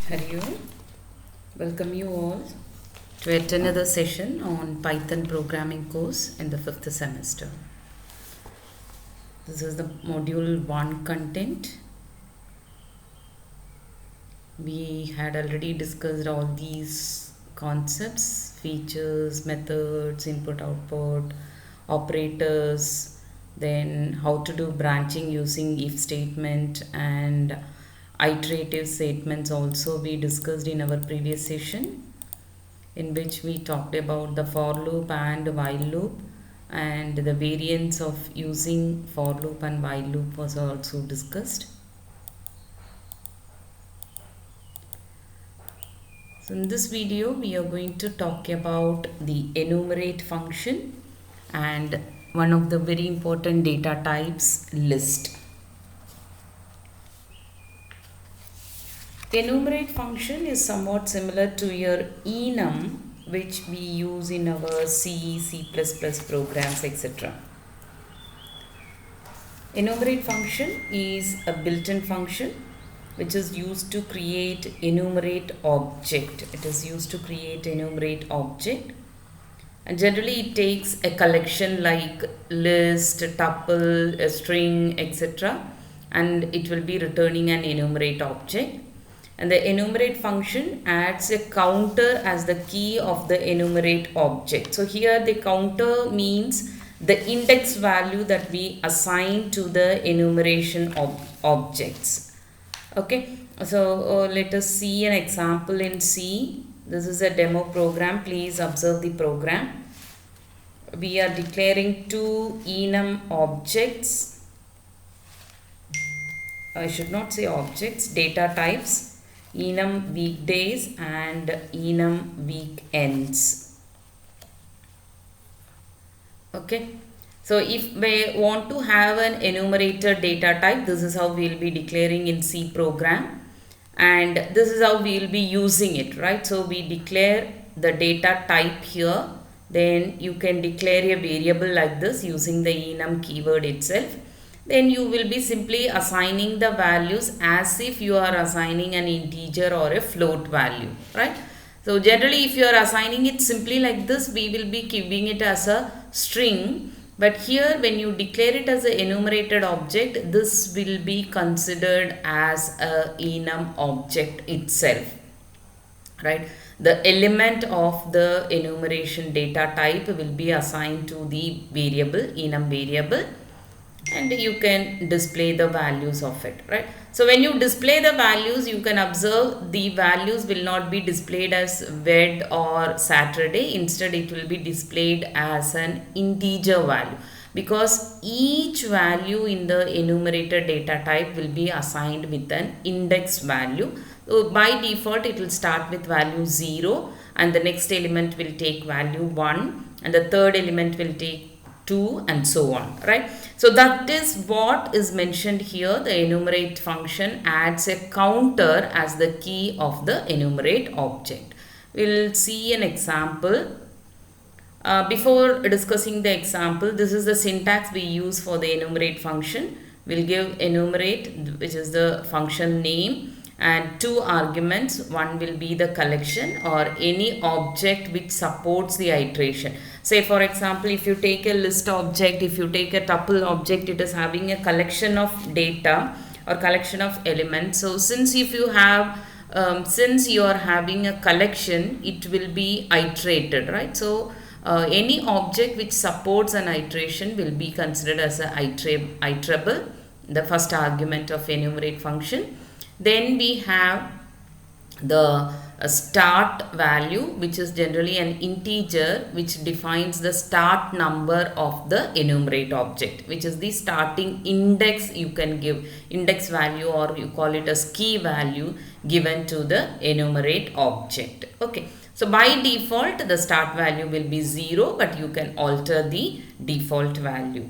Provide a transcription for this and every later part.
Hari Om. Welcome you all to yet another session on Python programming course in the 5th semester. This is the module 1 content. We had already discussed all these concepts, features, methods, input output, operators, then how to do branching using if statement and iterative statements also we discussed in our previous session, in which we talked about the for loop and while loop, and the variants of using for loop and while loop was also discussed. So in this video we are going to talk about the enumerate function and one of the very important data types, list. Enumerate function is somewhat similar to your enum, which we use in our C, C++ programs, etc. Enumerate function is a built-in function which is used to create enumerate object. It is used to create enumerate object, and generally it takes a collection like list, tuple, a string, etc., and it will be returning an enumerate object. And the enumerate function adds a counter as the key of the enumerate object. So here the counter means the index value that we assign to the enumeration objects. Okay, so let us see an example in C. This is a demo program. Please observe the program. We are declaring two enum objects. I should not say objects, data types. Enum weekdays and enum weekends. Okay, so if we want to have an enumerator data type, this is how we will be declaring in C program, and this is how we will be using it, right? So we declare the data type here, then you can declare a variable like this using the enum keyword itself. Then you will be simply assigning the values as if you are assigning an integer or a float value, right? So generally if you are assigning it simply like this, we will be giving it as a string, but here when you declare it as an enumerated object, this will be considered as a enum object itself, right? The element of the enumeration data type will be assigned to the variable, enum variable, and you can display the values of it, right? So when you display the values, you can observe the values will not be displayed as Ved or Saturday. Instead it will be displayed as an integer value, because each value in the enumerator data type will be assigned with an index value. So by default it will start with value 0, and the next element will take value 1, and the third element will take 2, and so on, right? So that is what is mentioned here. The enumerate function adds a counter as the key of the enumerate object. We'll see an example. Before discussing the example, this is the syntax we use for the enumerate function. We'll give enumerate, which is the function name, and two arguments. One will be the collection or any object which supports the iteration. Say for example, if you take a list object, if you take a tuple object, it is having a collection of data or collection of elements. So since if you have since you are having a collection, it will be iterated, right? So any object which supports an iteration will be considered as a iterable, the first argument of enumerate function. Then we have the start value, which is generally an integer which defines the start number of the enumerate object, which is the starting index. You can give index value, or you call it as key value given to the enumerate object. Okay, so by default the start value will be 0, but you can alter the default value.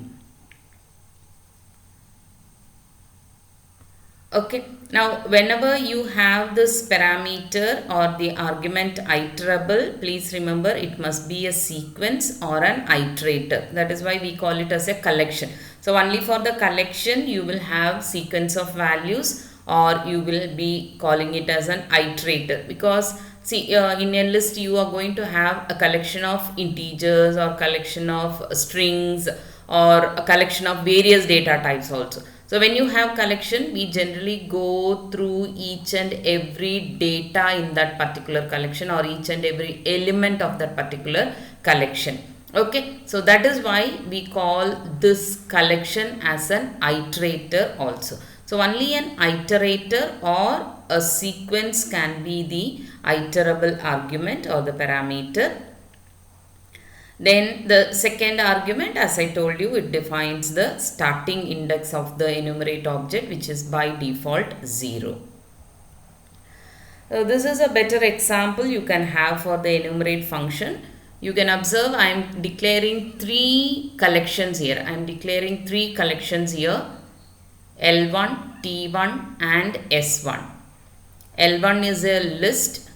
Okay, now whenever you have this parameter or the argument iterable, please remember it must be a sequence or an iterator. That is why we call it as a collection. So only for the collection you will have sequence of values, or you will be calling it as an iterator, because see, in a list you are going to have a collection of integers or collection of strings or a collection of various data types also. So when you have collection, we generally go through each and every data in that particular collection or each and every element of that particular collection. Okay, so that is why we call this collection as an iterator also. So only an iterator or a sequence can be the iterable argument or the parameter. Then the second argument, as I told you, it defines the starting index of the enumerate object, which is by default 0. So this is a better example you can have for the enumerate function. You can observe I am declaring three collections here. I am declaring three collections here, L1, T1 and S1. L1 is a list,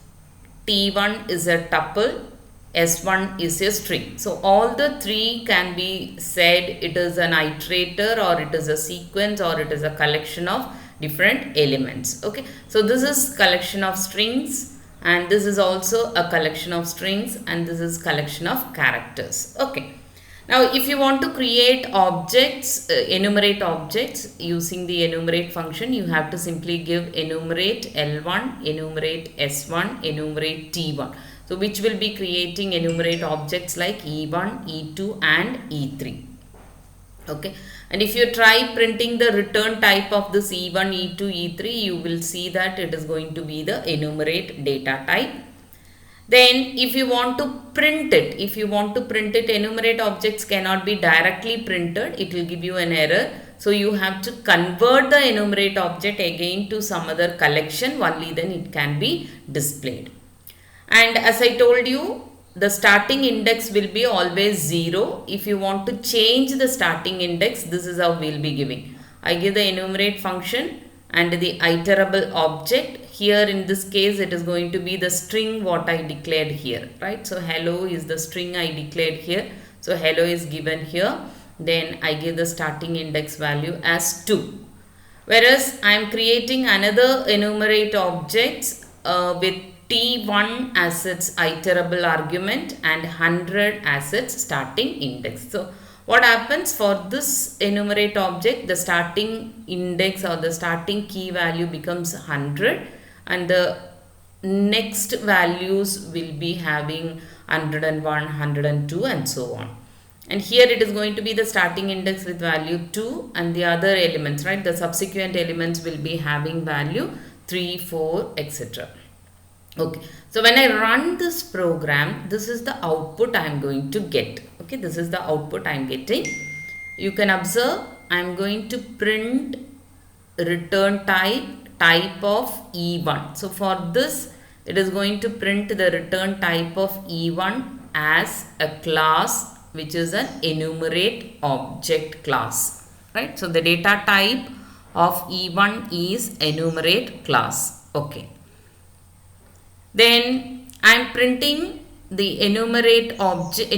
T1 is a tuple, S1 is a string. So all the three can be said it is an iterator or it is a sequence or it is a collection of different elements. Okay, so this is collection of strings and this is also a collection of strings and this is collection of characters. Okay, now if you want to create objects, enumerate objects using the enumerate function, you have to simply give enumerate L1, enumerate S1, enumerate T1. So which will be creating enumerate objects like E1, E2 and E3. Okay, and if you try printing the return type of this E1, E2, E3, you will see that it is going to be the enumerate data type. Then if you want to print it, enumerate objects cannot be directly printed. It will give you an error. So you have to convert the enumerate object again to some other collection. Only then it can be displayed. And as I told you, the starting index will be always 0. If you want to change the starting index, this is how we will be giving. I give the enumerate function and the iterable object. Here in this case, it is going to be the string what I declared here, right? So hello is the string I declared here. So hello is given here. Then I give the starting index value as 2. Whereas I am creating another enumerate objects with T1 as its iterable argument and 100 as its starting index. So what happens for this enumerate object, the starting index or the starting key value becomes 100 and the next values will be having 101, 102 and so on. And here it is going to be the starting index with value 2 and the other elements, right? The subsequent elements will be having value 3, 4, etc. Okay, so when I run this program, this is the output I am going to get. Okay, this is the output I am getting. You can observe I am going to print return type of E1. So for this, it is going to print the return type of E1 as a class which is an enumerate object class, right? So the data type of E1 is enumerate class. Okay. Then I am printing the enumerated object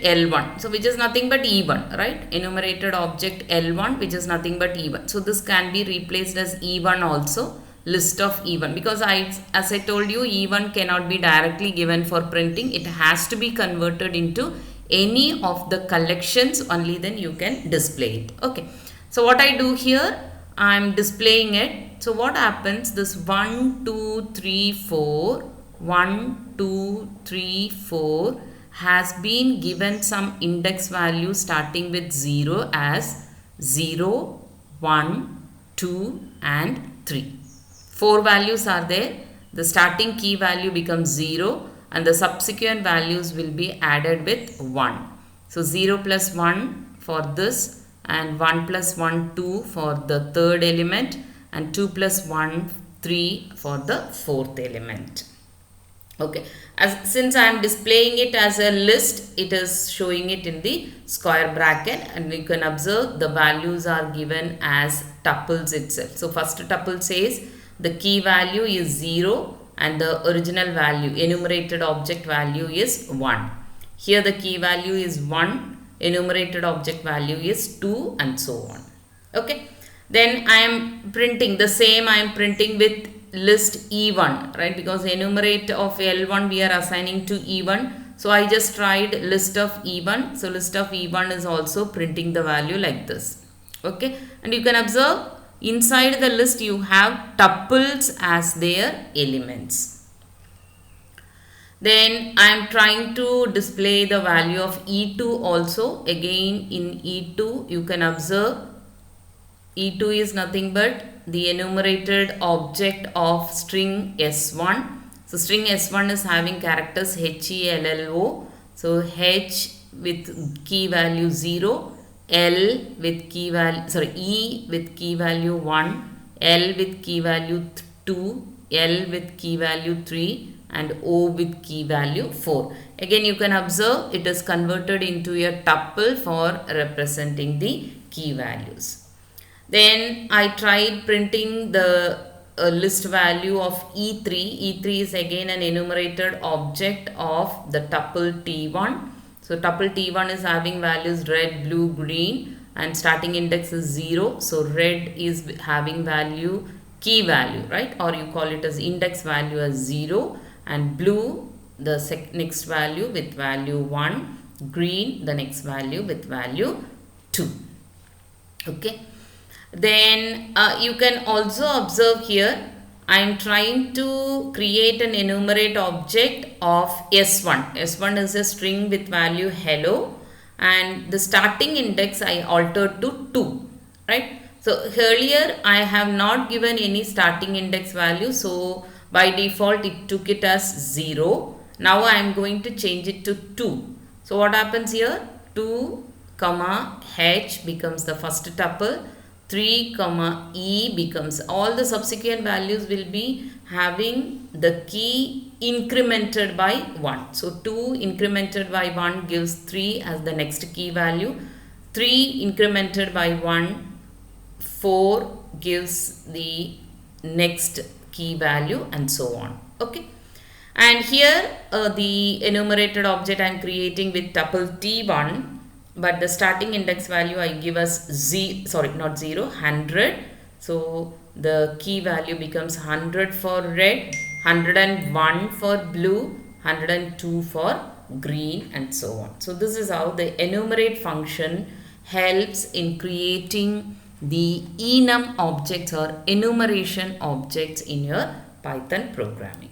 L1. So which is nothing but E1, right? Enumerated object L1 which is nothing but E1. So this can be replaced as E1 also, list of E1, because as I told you, E1 cannot be directly given for printing. It has to be converted into any of the collections, only then you can display it. Okay. So what I do here, I am displaying it. So what happens, this 1, 2, 3, 4, 1, 2, 3, 4 has been given some index value starting with 0 as 0, 1, 2 and 3. 4 values are there. The starting key value becomes 0 and the subsequent values will be added with 1. So 0 plus 1 for this and 1 plus 1, 2 for the third element and 2 plus 1, 3 for the fourth element. Okay, since I am displaying it as a list, it is showing it in the square bracket and you can observe the values are given as tuples itself. So first tuple says the key value is 0 and the original value, enumerated object value is 1. Here the key value is 1, enumerated object value is 2 and so on. Okay. Then I am printing the same, I am printing with list E1, right? Because enumerate of L1 we are assigning to E1. So I just tried list of E1. So list of E1 is also printing the value like this. Okay. And you can observe inside the list you have tuples as their elements. Then I am trying to display the value of E2 also. Again in E2 you can observe E2 is nothing but the enumerated object of string S1. So string S1 is having characters HELLO. So H with key value 0, L with key value, E with key value 1, L with key value 2, L with key value 3 and O with key value 4. Again you can observe it is converted into a tuple for representing the key values. Then I tried printing the list value of E3. E3 is again an enumerated object of the tuple T1. So tuple T1 is having values red, blue, green and starting index is 0. So red is having value key value, right? Or you call it as index value as 0, and blue the next value with value 1, green the next value with value 2. Okay. Then you can also observe here I am trying to create an enumerate object of S1. S1 is a string with value hello and the starting index I altered to 2, right? So earlier I have not given any starting index value, so by default it took it as 0. Now I am going to change it to 2. So what happens here? 2 comma H becomes the first tuple. 3 comma E becomes, all the subsequent values will be having the key incremented by 1. So 2 incremented by 1 gives 3 as the next key value. 3 incremented by 1, 4 gives the next key value and so on. Okay. And here the enumerated object I am creating with tuple T1. But the starting index value I give as 100. So the key value becomes 100 for red, 101 for blue, 102 for green and so on. So this is how the enumerate function helps in creating the enum objects or enumeration objects in your Python programming.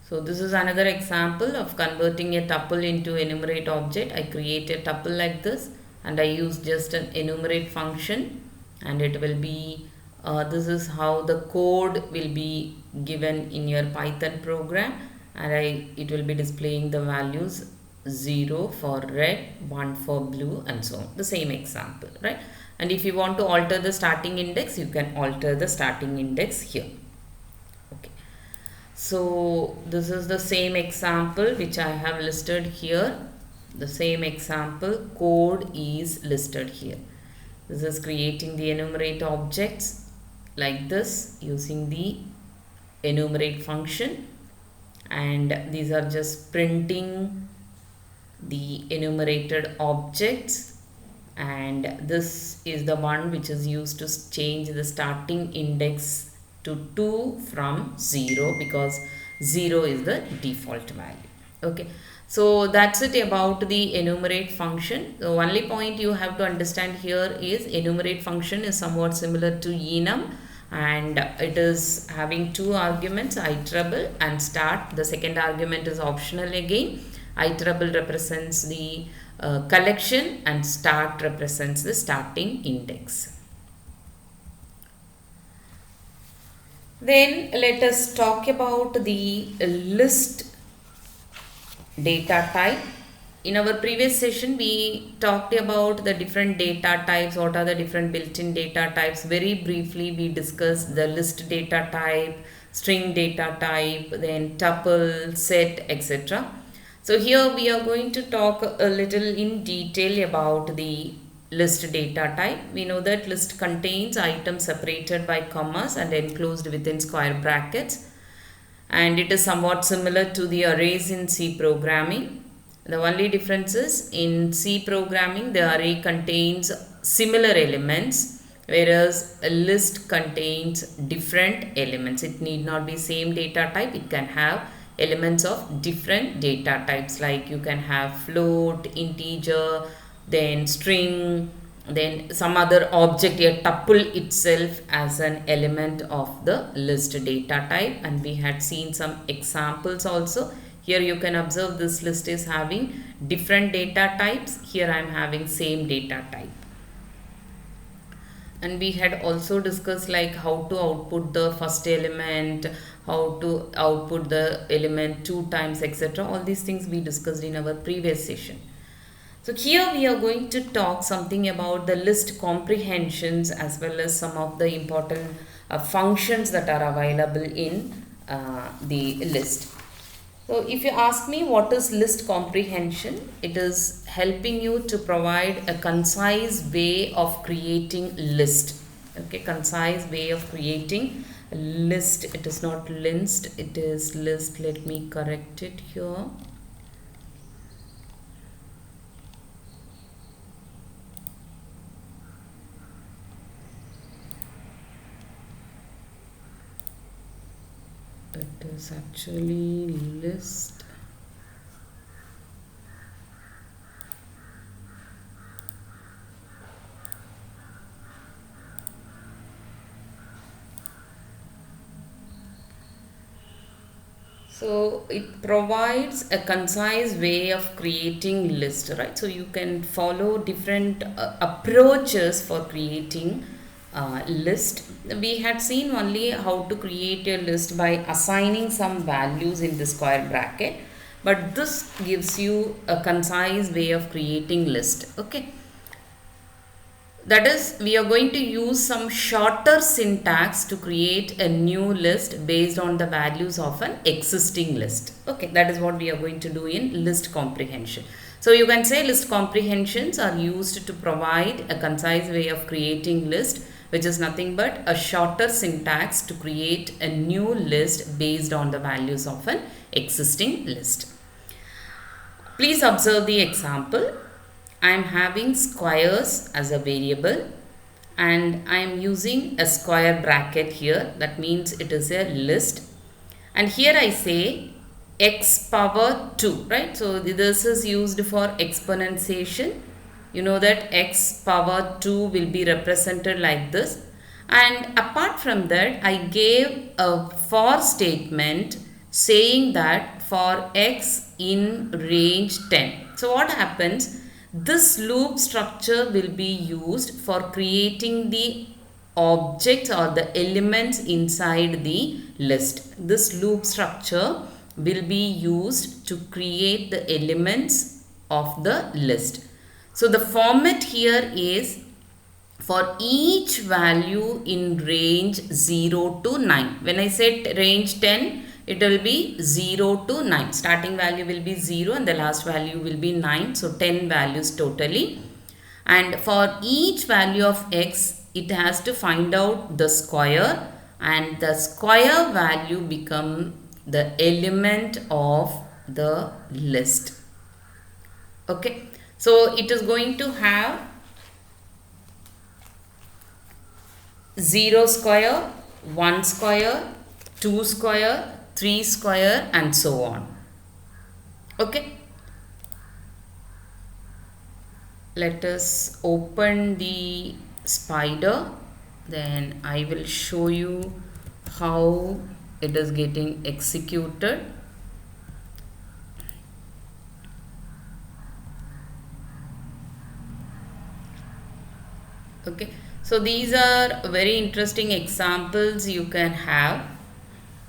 So this is another example of converting a tuple into enumerate object. I create a tuple like this and I use just an enumerate function, and it will be, this is how the code will be given in your Python program, and it will be displaying the values 0 for red, 1 for blue and so on. The same example, right? And if you want to alter the starting index, you can alter the starting index here. So this is the same example which I have listed here. The same example code is listed here. This is creating the enumerate objects like this using the enumerate function, and these are just printing the enumerated objects, and this is the one which is used to change the starting index to 2 from 0 because 0 is the default value. Okay, so that's it about the enumerate function. The only point you have to understand here is enumerate function is somewhat similar to enum, and it is having two arguments, iterable and start. The second argument is optional again. Iterable represents the collection and start represents the starting index. Then let us talk about the list data type. In our previous session we talked about the different data types, what are the different built-in data types. Very briefly we discussed the list data type, string data type, then tuple, set, etc. So here we are going to talk a little in detail about the list data type. We know that list contains items separated by commas and enclosed within square brackets, and it is somewhat similar to the arrays in C programming. The only difference is in C programming the array contains similar elements, whereas a list contains different elements. It need not be same data type. It can have elements of different data types, like you can have float, integer, then string, then some other object, a tuple itself as an element of the list data type. And we had seen some examples also. Here you can observe this list is having different data types. Here I am having same data type. And we had also discussed like how to output the first element, how to output the element 2 times, etc. All these things we discussed in our previous session. So here we are going to talk something about the list comprehensions as well as some of the important functions that are available in the list. So if you ask me what is list comprehension, it is helping you to provide a concise way of creating list. Okay, concise way of creating a list. It is not list, it is list. Let me correct it here. It is actually list. So it provides a concise way of creating list, right? So you can follow different approaches for creating list. We had seen only how to create a list by assigning some values in the square bracket, but this gives you a concise way of creating list. Okay, that is, we are going to use some shorter syntax to create a new list based on the values of an existing list. Okay, that is what we are going to do in list comprehension. So you can say list comprehensions are used to provide a concise way of creating list, which is nothing but a shorter syntax to create a new list based on the values of an existing list. Please observe the example. I am having squares as a variable and I am using a square bracket here. That means it is a list. And here I say x power 2, right? So this is used for exponentiation. You know that x power 2 will be represented like this. And apart from that, I gave a for statement saying that for x in range 10. So what happens? This loop structure will be used for creating the objects or the elements inside the list. This loop structure will be used to create the elements of the list. So the format here is for each value in range 0 to 9. When I said range 10, it will be 0 to 9. Starting value will be 0 and the last value will be 9. So 10 values totally. And for each value of x, it has to find out the square, and the square value become the element of the list. Okay. So it is going to have 0 square, 1 square, 2 square, 3 square and so on. Okay. Let us open the spider. Then I will show you how it is getting executed. Okay. So these are very interesting examples you can have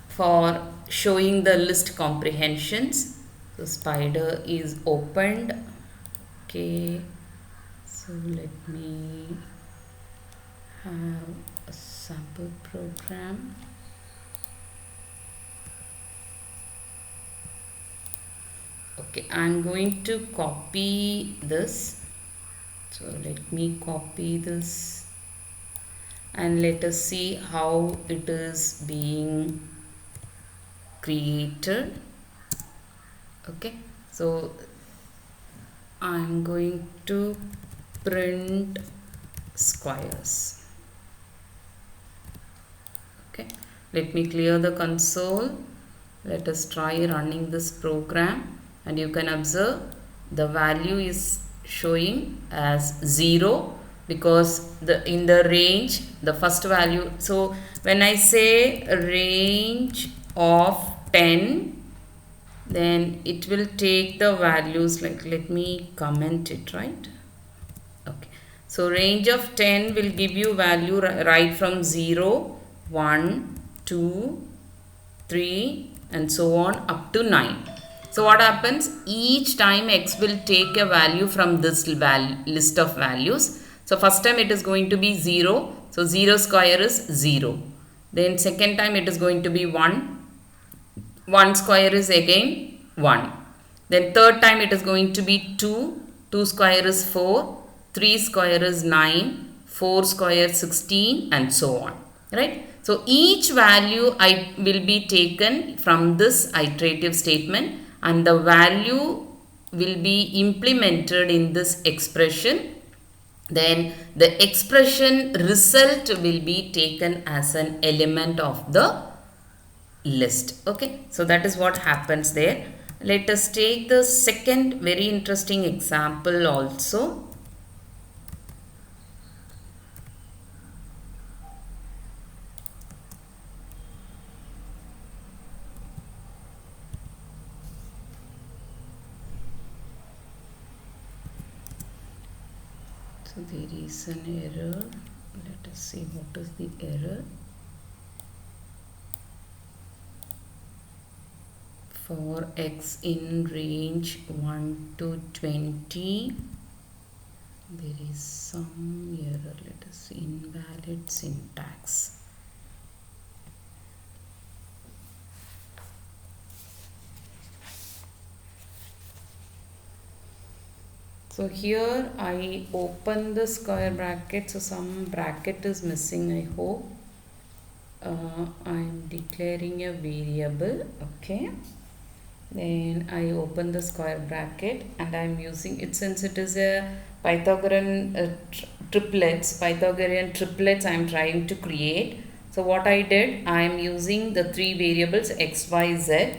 for showing the list comprehensions. So spider is opened. Okay, so let me have a sample program. Okay, I'm going to copy this. So let me copy this and let us see how it is being created. Okay, so I'm going to print squares. Okay, let me clear the console. Let us try running this program, and you can observe the value is showing as 0 because in the range the first value. So when I say range of 10, then it will take the values like, let me comment it, right? Okay, so range of 10 will give you value right from 0, 1, 2, 3 and so on up to 9. So what happens, each time x will take a value from this list of values. So first time it is going to be 0, so 0 square is 0. Then second time it is going to be 1, 1 square is again 1. Then third time it is going to be 2, 2 square is 4, 3 square is 9, 4 square 16 and so on, right? So each value will be taken from this iterative statement, and the value will be implemented in this expression. Then the expression result will be taken as an element of the list. Okay, so that is what happens there. Let us take the second very interesting example also. So there is an error. Let us see what is the error. For x in range 1 to 20, there is some error. Let us see, invalid syntax. So here I open the square bracket, so some bracket is missing, I hope. I am declaring a variable. Okay, then I open the square bracket and I am using it, since it is a Pythagorean triplets I am trying to create. So what I did, I am using the three variables x, y, z.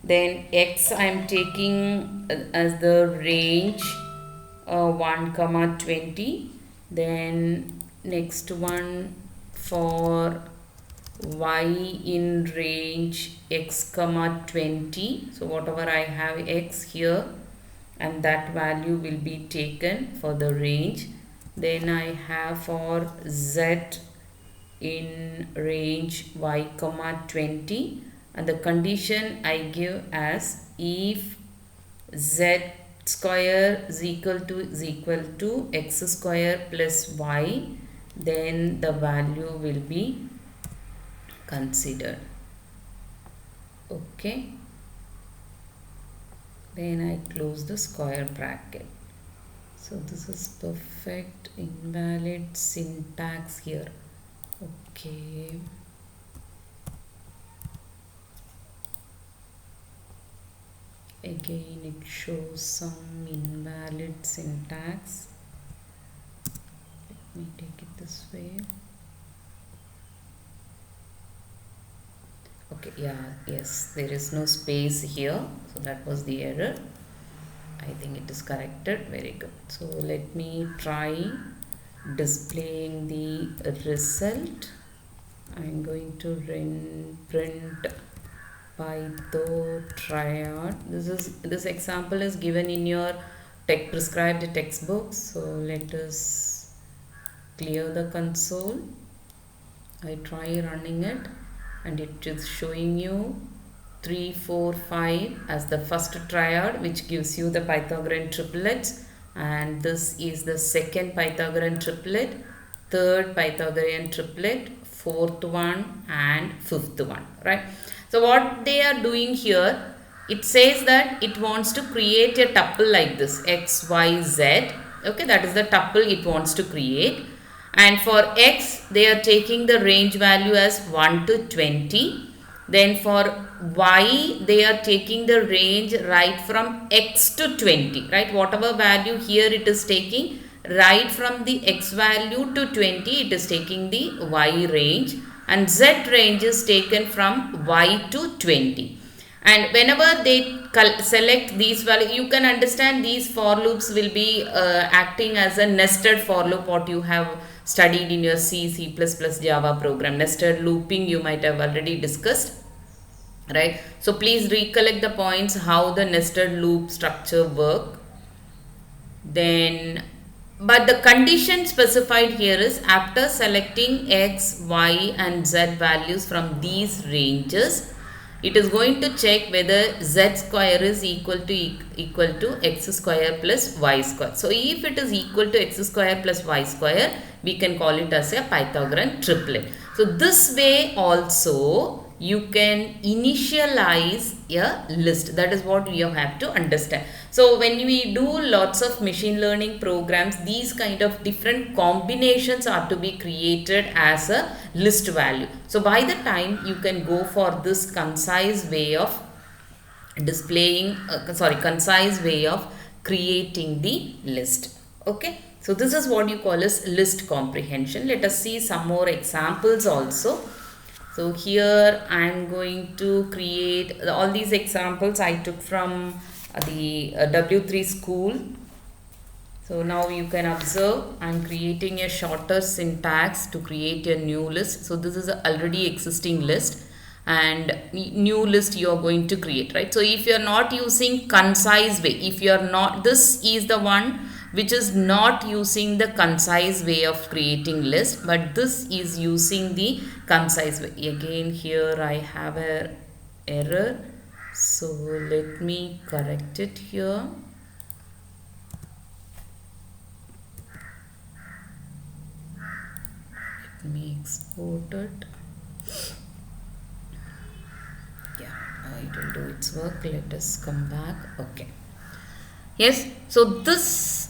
Then x I am taking as the range 1, 20. Then next one for y in range x, 20. So whatever I have x here, and that value will be taken for the range. Then I have for z in range y, 20, and the condition I give as if z square is equal to x square plus y, then the value will be considered. Okay, then I close the square bracket. So this is perfect. Invalid syntax here. Okay, again it shows some invalid syntax. Let me take it this way. Okay, yes, there is no space here, so that was the error. I think it is corrected. Very good. So let me try displaying the result. I am going to print Python triad. This example is given in your prescribed textbook. So let us clear the console. I try running it, and it is showing you 3, 4, 5 as the first triad, which gives you the Pythagorean triplets, and this is the second Pythagorean triplet, third Pythagorean triplet, fourth one and fifth one, right? So what they are doing here, it says that it wants to create a tuple like this, x, y, z. Okay, that is the tuple it wants to create. And for x, they are taking the range value as 1 to 20. Then for y, they are taking the range right from x to 20, right? Whatever value here it is taking right from the x value to 20, it is taking the y range, and z range is taken from y to 20. And whenever they select these values, you can understand these for loops will be acting as a nested for loop, what you have studied in your C++, Java program. Nested looping you might have already discussed, right? So please recollect the points how the nested loop structure work. Then, but the condition specified here is after selecting x, y and z values from these ranges, it is going to check whether z square is equal to x square plus y square. So if it is equal to x square plus y square, we can call it as a Pythagorean triplet. So this way also you can initialize a list. That is what you have to understand. So when we do lots of machine learning programs, these kind of different combinations are to be created as a list value. So by the time you can go for this concise way of displaying, concise way of creating the list. Okay. So this is what you call as list comprehension. Let us see some more examples also. So here I am going to create all these examples I took from the W3 school. So now you can observe I am creating a shorter syntax to create a new list. So this is a already existing list and new list you are going to create, right? So if you are not using concise way, if you are not, this is the one which is not using the concise way of creating list, but this is using the concise way. Again here I have a error, so let me correct it here. Let me export it. Yeah, it will do its work. Let us come back. Okay. Yes, so this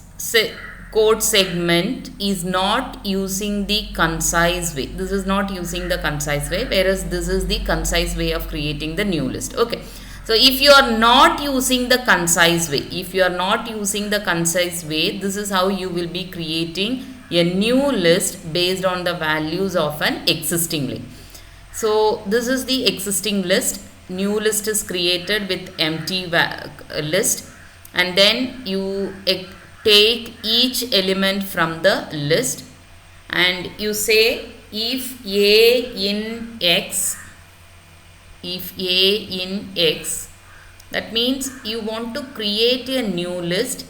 code segment is not using the concise way. This is not using the concise way, whereas this is the concise way of creating the new list. Okay. So if you are not using the concise way, this is how you will be creating a new list based on the values of an existing list. So this is the existing list. New list is created with empty list, and then you take each element from the list and you say if A in X, that means you want to create a new list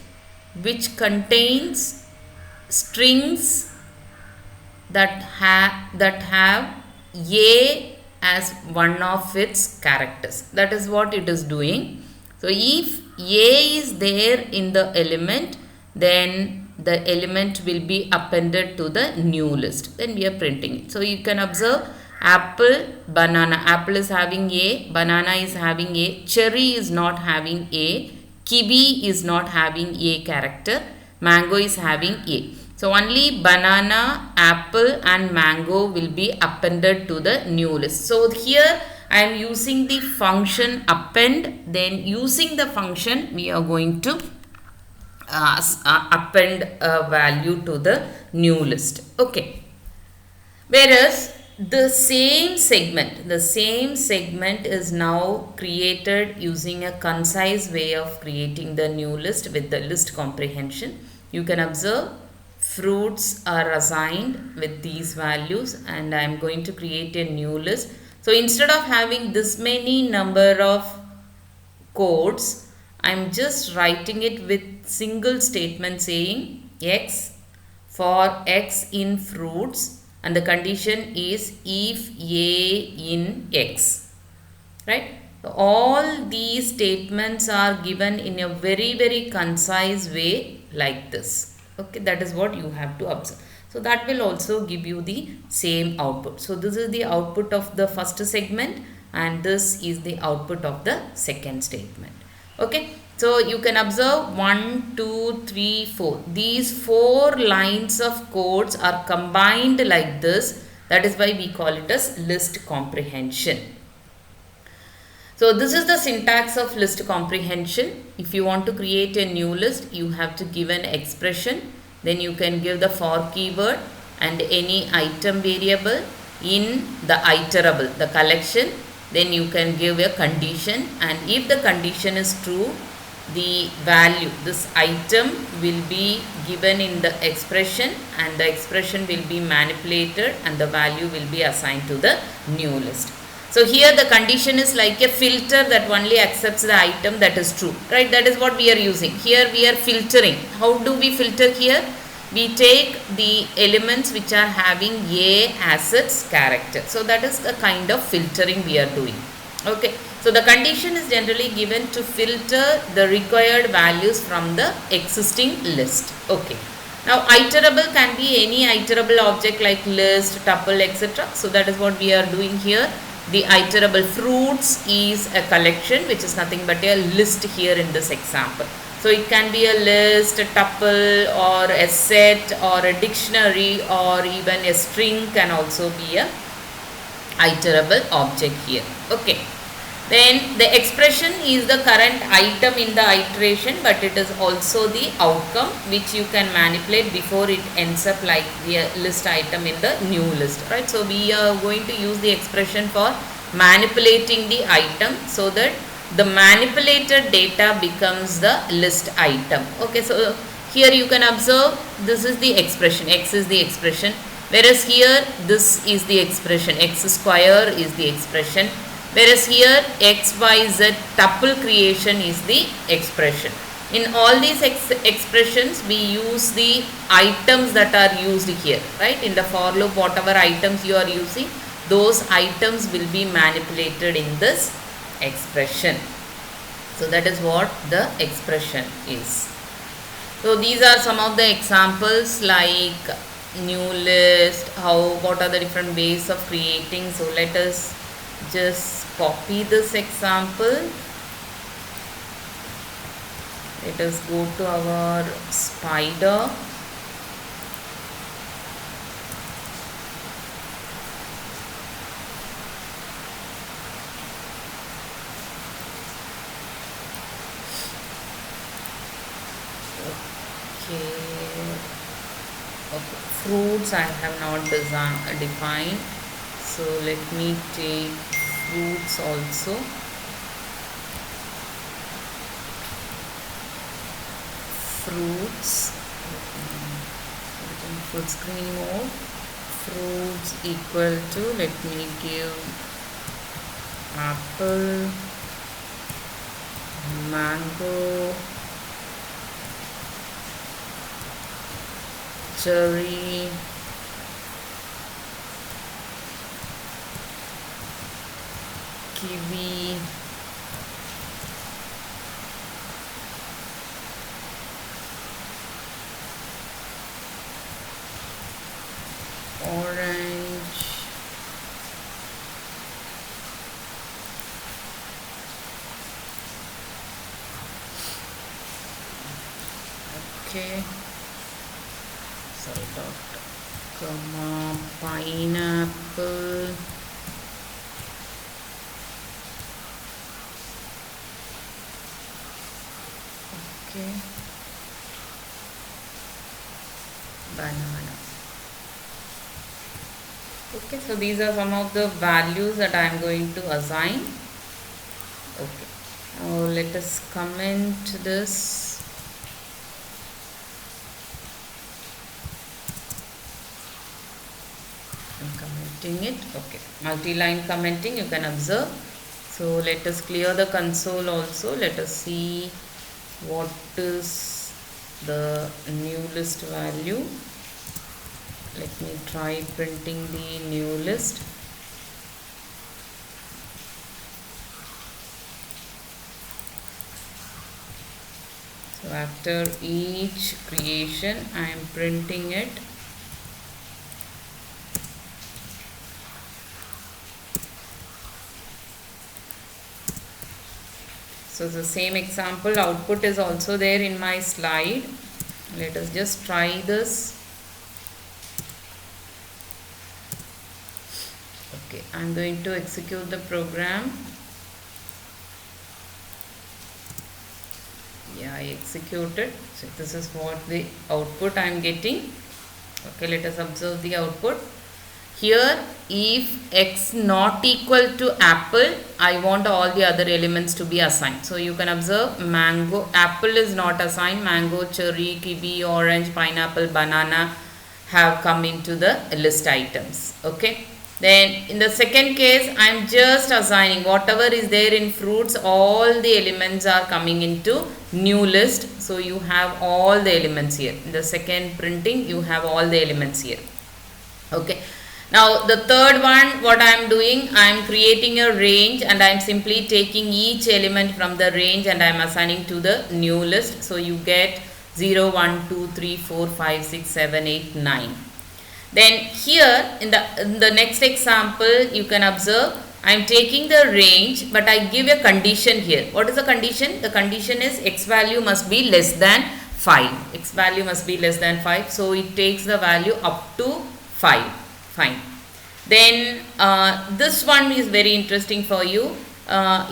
which contains strings that have A as one of its characters. That is what it is doing. So if A is there in the element, then the element will be appended to the new list. Then we are printing it. So you can observe apple, banana. Apple is having A, banana is having A, cherry is not having A, kiwi is not having A character, mango is having A. So only banana, apple and mango will be appended to the new list. So here I am using the function append. Then using the function we are going to append a value to the new list. Okay. Whereas the same segment is now created using a concise way of creating the new list with the list comprehension. You can observe fruits are assigned with these values and I am going to create a new list. So instead of having this many number of codes, I am just writing it with single statement saying X for X in fruits, and the condition is if A in X, right? So all these statements are given in a very concise way like this. Okay, that is what you have to observe. So that will also give you the same output. So this is the output of the first segment and this is the output of the second statement. Okay, so you can observe 1, 2, 3, 4. These 4 lines of codes are combined like this. That is why we call it as list comprehension. So this is the syntax of list comprehension. If you want to create a new list, you have to give an expression then you can give the for keyword and any item variable. In the iterable, the collection, then you can give a condition, and if the condition is true, the value, this item will be given in the expression, and the expression will be manipulated and the value will be assigned to the new list. So here the condition is like a filter that only accepts the item that is true, right? That is what we are using. Here we are filtering. How do we filter here? We take the elements which are having A as its character. So that is the kind of filtering we are doing. Okay. So the condition is generally given to filter the required values from the existing list. Okay. Now iterable can be any iterable object like list, tuple, etc. So that is what we are doing here. The iterable fruits is a collection which is nothing but a list here in this example. So it can be a list, a tuple, or a set, or a dictionary, or even a string can also be a iterable object here. Okay. Then the expression is the current item in the iteration, but it is also the outcome which you can manipulate before it ends up like the list item in the new list, right? So we are going to use the expression for manipulating the item so that the manipulated data becomes the list item. Okay, so here you can observe this is the expression, x is the expression, whereas here this is the expression, x square is the expression, whereas here xyz tuple creation is the expression. In all these expressions we use the items that are used here, right? In the for loop, whatever items you are using, those items will be manipulated in this expression. So that is what the expression is. So these are some of the examples like new list, what are the different ways of creating. So let us just copy this example. Let us go to our spider. Okay, fruits I have not defined, so let me take fruits also. Fruits, full screen mode. Fruits equal to, let me give apple, mango, cherry, kiwi, orange, okay, sorry, comma, pineapple, okay, banana. Okay, so these are some of the values that I am going to assign. Okay, now let us comment this. I'm commenting it. Okay, multi-line commenting you can observe. So let us clear the console also. Let us see what is the new list value. Let me try printing the new list. So after each creation I am printing it. So the same example output is also there in my slide. Let us just try this. Okay, I am going to execute the program. Yeah, I executed. So this is what the output I am getting. Okay, let us observe the output. Here, if x not equal to apple, I want all the other elements to be assigned. So you can observe mango, apple is not assigned, mango, cherry, kiwi, orange, pineapple, banana have come into the list items. Okay. Then in the second case, I am just assigning whatever is there in fruits, all the elements are coming into new list. So you have all the elements here. In the second printing, you have all the elements here. Okay. Now the third one, what I am doing, I am creating a range and I am simply taking each element from the range and I am assigning to the new list. So you get 0, 1, 2, 3, 4, 5, 6, 7, 8, 9. Then here in the next example, you can observe I am taking the range, but I give a condition here. What is the condition? The condition is x value must be less than 5. X value must be less than 5. So it takes the value up to 5. Fine. Then this one is very interesting for you.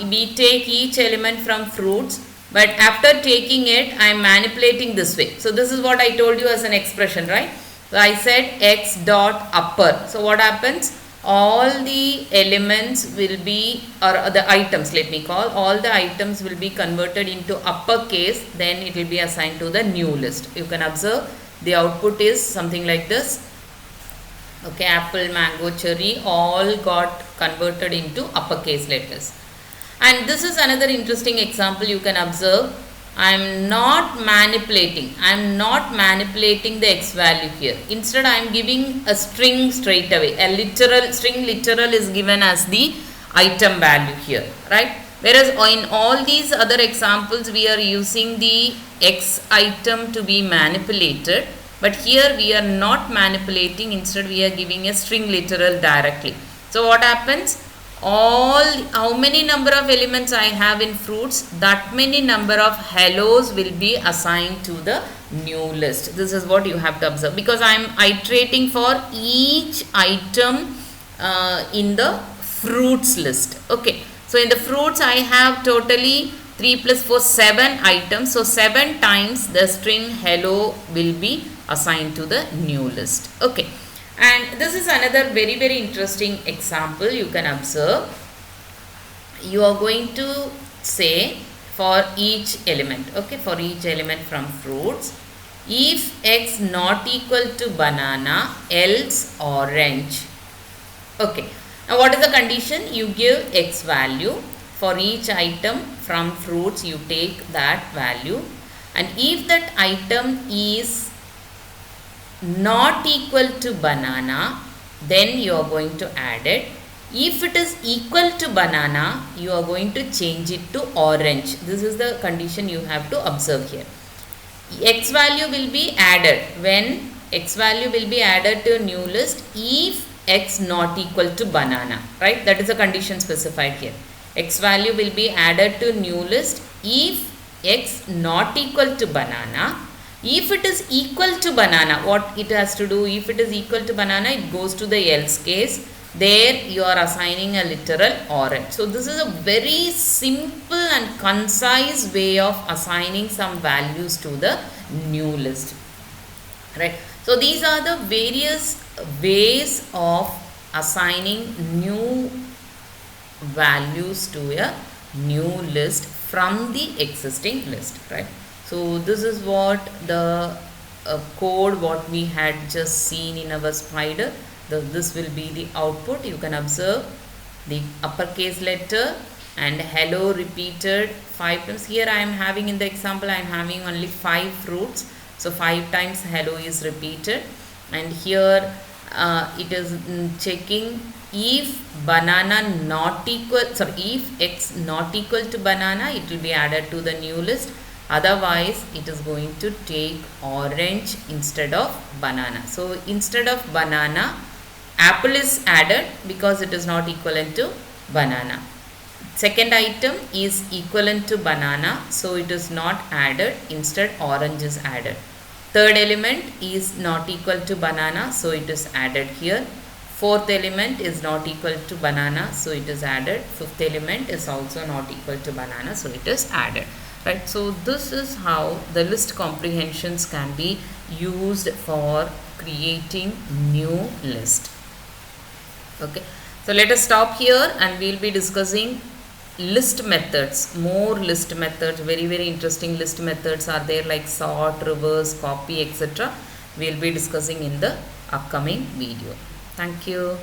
We take each element from fruits, but after taking it, I am manipulating this way. So this is what I told you as an expression, right? So I said x dot upper. So what happens? All the elements will be, or the items, let me call, all the items will be converted into uppercase. Then it will be assigned to the new list. You can observe the output is something like this. Okay, apple, mango, cherry all got converted into uppercase letters. And this is another interesting example you can observe. I am not manipulating. I am not manipulating the x value here. Instead, I am giving a string straight away. A literal string literal is given as the item value here, right? Whereas in all these other examples, we are using the x item to be manipulated. But here we are not manipulating. Instead, we are giving a string literal directly. So what happens? How many number of elements I have in fruits, that many number of hellos will be assigned to the new list. This is what you have to observe, because I am iterating for each item in the fruits list. Okay, so in the fruits I have totally 3 plus 4, 7 items. So 7 times the string hello will be assigned to the new list. Okay. And this is another very interesting example you can observe. You are going to say for each element, okay, for each element from fruits, if x not equal to banana, else orange. Okay, now what is the condition? You give x value. For each item from fruits, you take that value, and if that item is not equal to banana, then you are going to add it. If it is equal to banana, you are going to change it to orange. This is the condition you have to observe here. X value will be added when x value will be added to a new list if x not equal to banana, right? That is the condition specified here. X value will be added to new list if x not equal to banana. If it is equal to banana, what it has to do? If it is equal to banana, it goes to the else case. There you are assigning a literal orange. So this is a very simple and concise way of assigning some values to the new list, right? So these are the various ways of assigning new values to a new list from the existing list, right? So this is what the code what we had just seen in our spider. This will be the output. You can observe the uppercase letter and hello repeated 5 times. Here I am having, in the example, I am having only 5 fruits. So 5 times hello is repeated, and here it is checking if banana not equal, sorry, if x not equal to banana, it will be added to the new list. Otherwise, it is going to take orange instead of banana. So instead of banana, apple is added because it is not equivalent to banana. Second item is equivalent to banana, so it is not added. Instead, orange is added. Third element is not equal to banana, so it is added here. Fourth element is not equal to banana, so it is added. Fifth element is also not equal to banana, so it is added. right? So this is how the list comprehensions can be used for creating new list. Okay, so let us stop here and we'll be discussing list methods, more list methods, very interesting list methods are there, like sort, reverse, copy, etc. We'll be discussing in the upcoming video. Thank you.